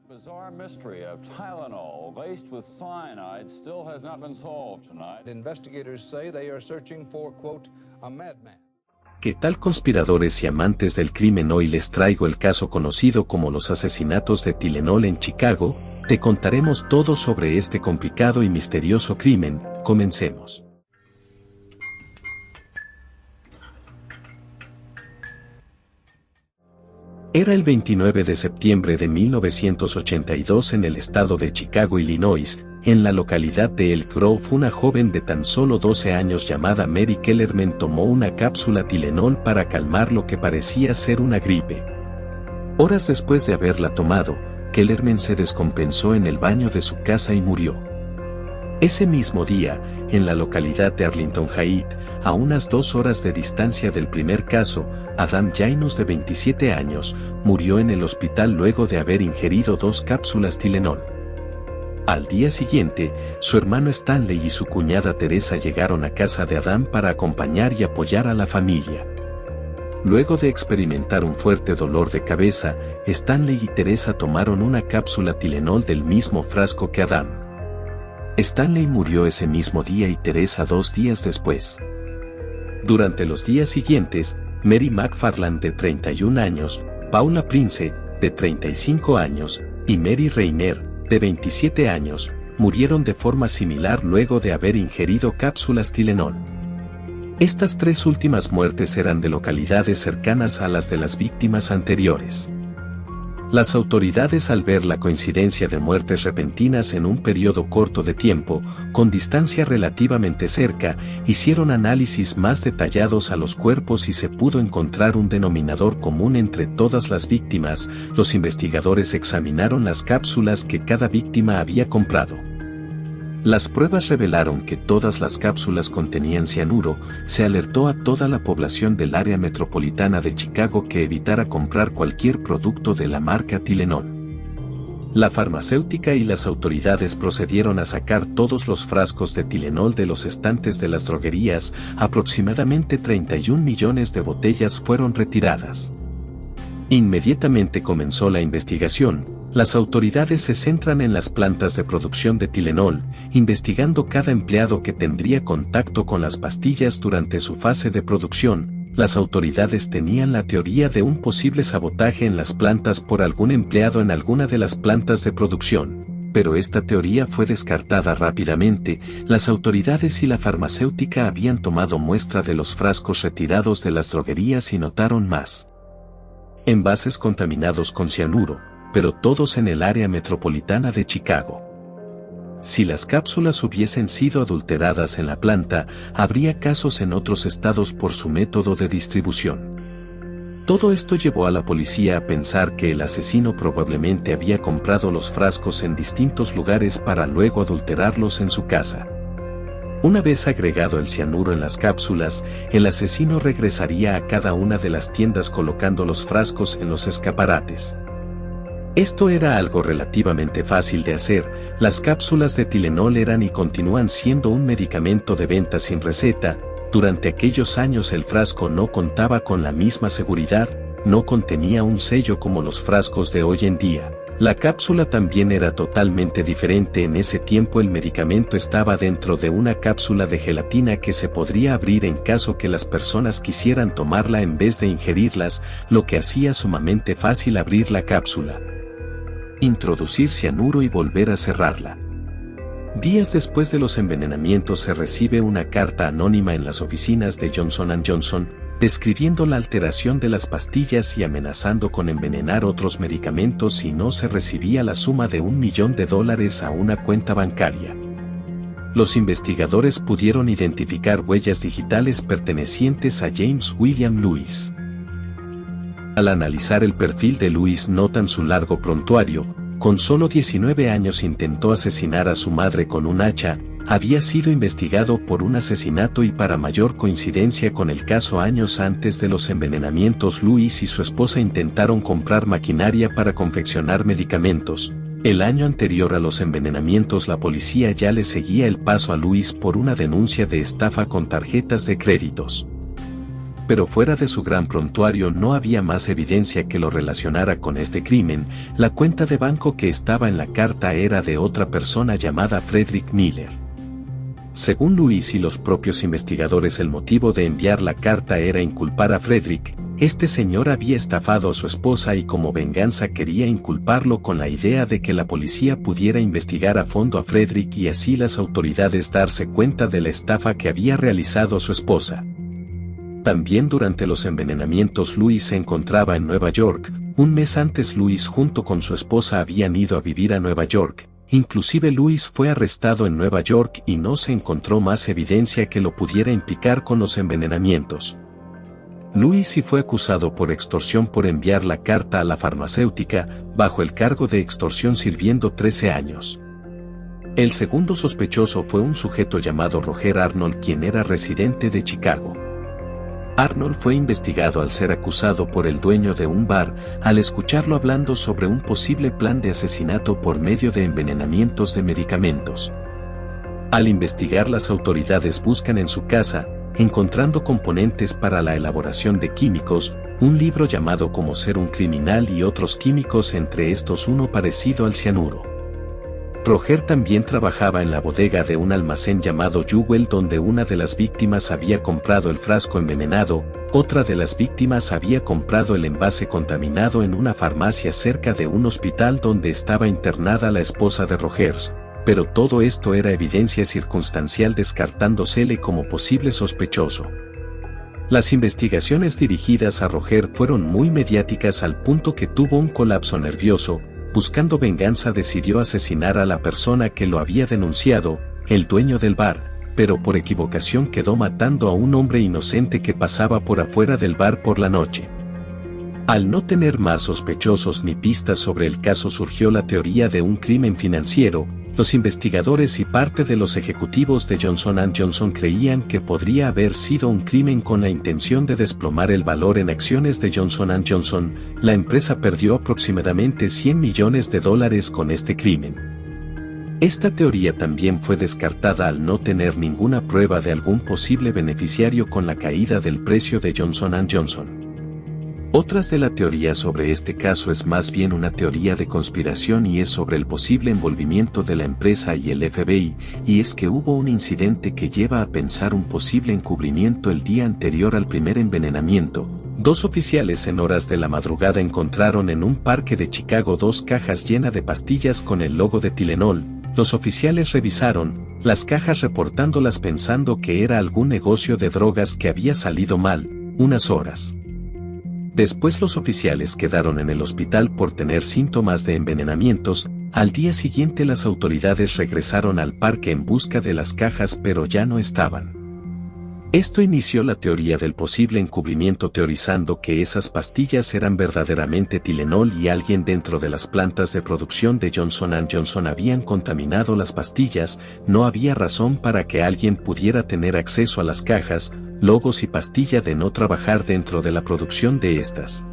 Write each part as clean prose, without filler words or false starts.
bizarre mystery of Tylenol laced with cyanide still has not been solved tonight. Investigators say they are searching for, quote, a madman. ¿Qué tal, conspiradores y amantes del crimen? Hoy les traigo el caso conocido como los asesinatos de Tylenol en Chicago. Te contaremos todo sobre este complicado y misterioso crimen. Comencemos. Era el 29 de septiembre de 1982 en el estado de Chicago, Illinois, en la localidad de Elk Grove. Una joven de tan solo 12 años llamada Mary Kellerman tomó una cápsula Tylenol para calmar lo que parecía ser una gripe. Horas después de haberla tomado, Kellerman se descompensó en el baño de su casa y murió. Ese mismo día, en la localidad de Arlington Heights, a unas 2 horas de distancia del primer caso, Adam Janos, de 27 años, murió en el hospital luego de haber ingerido 2 cápsulas Tylenol. Al día siguiente, su hermano Stanley y su cuñada Teresa llegaron a casa de Adam para acompañar y apoyar a la familia. Luego de experimentar un fuerte dolor de cabeza, Stanley y Teresa tomaron una cápsula Tylenol del mismo frasco que Adam. Stanley murió ese mismo día y Teresa 2 días después. Durante los días siguientes, Mary McFarland, de 31 años, Paula Prince, de 35 años, y Mary Reiner, de 27 años, murieron de forma similar luego de haber ingerido cápsulas Tylenol. Estas 3 últimas muertes eran de localidades cercanas a las de las víctimas anteriores. Las autoridades, al ver la coincidencia de muertes repentinas en un periodo corto de tiempo, con distancia relativamente cerca, hicieron análisis más detallados a los cuerpos y se pudo encontrar un denominador común entre todas las víctimas. Los investigadores examinaron las cápsulas que cada víctima había comprado. Las pruebas revelaron que todas las cápsulas contenían cianuro. Se alertó a toda la población del área metropolitana de Chicago que evitara comprar cualquier producto de la marca Tylenol. La farmacéutica y las autoridades procedieron a sacar todos los frascos de Tylenol de los estantes de las droguerías. Aproximadamente 31 millones de botellas fueron retiradas. Inmediatamente comenzó la investigación. Las autoridades se centran en las plantas de producción de Tylenol, investigando cada empleado que tendría contacto con las pastillas durante su fase de producción. Las autoridades tenían la teoría de un posible sabotaje en las plantas por algún empleado en alguna de las plantas de producción, pero esta teoría fue descartada rápidamente. Las autoridades y la farmacéutica habían tomado muestra de los frascos retirados de las droguerías y notaron más envases contaminados con cianuro, pero todos en el área metropolitana de Chicago. Si las cápsulas hubiesen sido adulteradas en la planta, habría casos en otros estados por su método de distribución. Todo esto llevó a la policía a pensar que el asesino probablemente había comprado los frascos en distintos lugares para luego adulterarlos en su casa. Una vez agregado el cianuro en las cápsulas, el asesino regresaría a cada una de las tiendas colocando los frascos en los escaparates. Esto era algo relativamente fácil de hacer. Las cápsulas de Tylenol eran y continúan siendo un medicamento de venta sin receta. Durante aquellos años el frasco no contaba con la misma seguridad, no contenía un sello como los frascos de hoy en día. La cápsula también era totalmente diferente. En ese tiempo el medicamento estaba dentro de una cápsula de gelatina que se podría abrir en caso que las personas quisieran tomarla en vez de ingerirlas, lo que hacía sumamente fácil abrir la cápsula, introducir cianuro y volver a cerrarla. Días después de los envenenamientos se recibe una carta anónima en las oficinas de Johnson & Johnson, describiendo la alteración de las pastillas y amenazando con envenenar otros medicamentos si no se recibía la suma de $1 millón a una cuenta bancaria. Los investigadores pudieron identificar huellas digitales pertenecientes a James William Lewis. Al analizar el perfil de Lewis notan su largo prontuario. Con solo 19 años intentó asesinar a su madre con un hacha. Había sido investigado por un asesinato y, para mayor coincidencia con el caso, años antes de los envenenamientos, Lewis y su esposa intentaron comprar maquinaria para confeccionar medicamentos. El año anterior a los envenenamientos la policía ya le seguía el paso a Lewis por una denuncia de estafa con tarjetas de créditos. pero fuera de su gran prontuario no había más evidencia que lo relacionara con este crimen. La cuenta de banco que estaba en la carta era de otra persona llamada Frederick Miller. Según Luis y los propios investigadores, el motivo de enviar la carta era inculpar a Frederick. Este señor había estafado a su esposa y como venganza quería inculparlo con la idea de que la policía pudiera investigar a fondo a Frederick y así las autoridades darse cuenta de la estafa que había realizado a su esposa. También durante los envenenamientos Luis se encontraba en Nueva York. Un mes antes Luis junto con su esposa habían ido a vivir a Nueva York. Inclusive Luis fue arrestado en Nueva York y no se encontró más evidencia que lo pudiera implicar con los envenenamientos. Luis sí fue acusado por extorsión por enviar la carta a la farmacéutica, bajo el cargo de extorsión sirviendo 13 años. El segundo sospechoso fue un sujeto llamado Roger Arnold, quien era residente de Chicago. Arnold fue investigado al ser acusado por el dueño de un bar, al escucharlo hablando sobre un posible plan de asesinato por medio de envenenamientos de medicamentos. Al investigar, las autoridades buscan en su casa, encontrando componentes para la elaboración de químicos, un libro llamado Cómo ser un criminal y otros químicos, entre estos uno parecido al cianuro. Roger también trabajaba en la bodega de un almacén llamado Jewel, donde una de las víctimas había comprado el frasco envenenado, otra de las víctimas había comprado el envase contaminado en una farmacia cerca de un hospital donde estaba internada la esposa de Rogers, pero todo esto era evidencia circunstancial, descartándosele como posible sospechoso. Las investigaciones dirigidas a Roger fueron muy mediáticas al punto que tuvo un colapso nervioso. Buscando venganza decidió asesinar a la persona que lo había denunciado, el dueño del bar, pero por equivocación quedó matando a un hombre inocente que pasaba por afuera del bar por la noche. Al no tener más sospechosos ni pistas sobre el caso, surgió la teoría de un crimen financiero. Los investigadores y parte de los ejecutivos de Johnson & Johnson creían que podría haber sido un crimen con la intención de desplomar el valor en acciones de Johnson & Johnson. La empresa perdió aproximadamente $100 millones con este crimen. Esta teoría también fue descartada al no tener ninguna prueba de algún posible beneficiario con la caída del precio de Johnson & Johnson. Otras de la teoría sobre este caso es más bien una teoría de conspiración y es sobre el posible envolvimiento de la empresa y el FBI, y es que hubo un incidente que lleva a pensar un posible encubrimiento. El día anterior al primer envenenamiento, dos oficiales en horas de la madrugada encontraron en un parque de Chicago 2 cajas llenas de pastillas con el logo de Tylenol. Los oficiales revisaron las cajas reportándolas pensando que era algún negocio de drogas que había salido mal. Unas horas después los oficiales quedaron en el hospital por tener síntomas de envenenamientos. Al día siguiente las autoridades regresaron al parque en busca de las cajas, pero ya no estaban. Esto inició la teoría del posible encubrimiento, teorizando que esas pastillas eran verdaderamente Tylenol y alguien dentro de las plantas de producción de Johnson & Johnson habían contaminado las pastillas. No había razón para que alguien pudiera tener acceso a las cajas, logos y pastilla de no trabajar dentro de la producción de estas.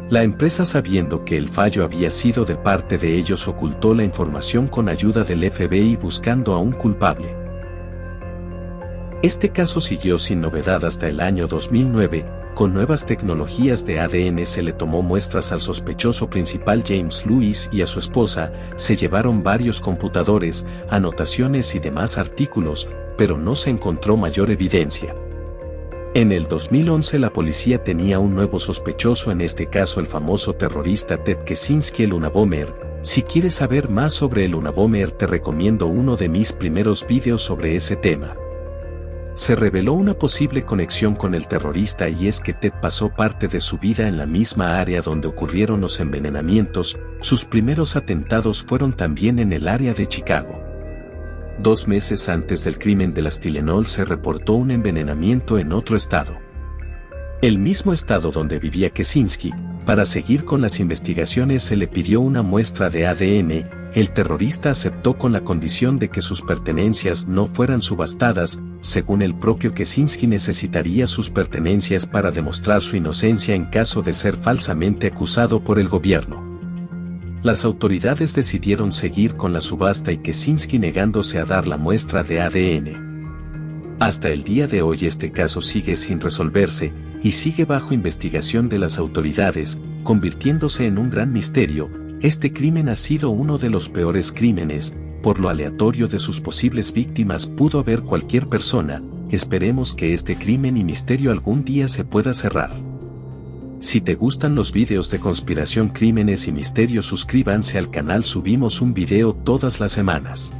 La empresa, sabiendo que el fallo había sido de parte de ellos, ocultó la información con ayuda del FBI buscando a un culpable. Este caso siguió sin novedad hasta el año 2009, con nuevas tecnologías de ADN se le tomó muestras al sospechoso principal James Lewis y a su esposa, se llevaron varios computadores, anotaciones y demás artículos, pero no se encontró mayor evidencia. En el 2011 la policía tenía un nuevo sospechoso en este caso, el famoso terrorista Ted Kaczynski, el Unabomber. Si quieres saber más sobre el Unabomber te recomiendo uno de mis primeros videos sobre ese tema. Se reveló una posible conexión con el terrorista y es que Ted pasó parte de su vida en la misma área donde ocurrieron los envenenamientos. Sus primeros atentados fueron también en el área de Chicago. 2 meses antes del crimen de las Tylenol se reportó un envenenamiento en otro estado. El mismo estado donde vivía Kaczynski. Para seguir con las investigaciones se le pidió una muestra de ADN. El terrorista aceptó con la condición de que sus pertenencias no fueran subastadas. Según el propio Kaczynski, necesitaría sus pertenencias para demostrar su inocencia en caso de ser falsamente acusado por el gobierno. Las autoridades decidieron seguir con la subasta y Kaczynski negándose a dar la muestra de ADN. Hasta el día de hoy este caso sigue sin resolverse y sigue bajo investigación de las autoridades, convirtiéndose en un gran misterio. Este crimen ha sido uno de los peores crímenes, por lo aleatorio de sus posibles víctimas pudo haber cualquier persona. Esperemos que este crimen y misterio algún día se pueda cerrar. Si te gustan los videos de conspiración, crímenes y misterios, suscríbanse al canal, subimos un video todas las semanas.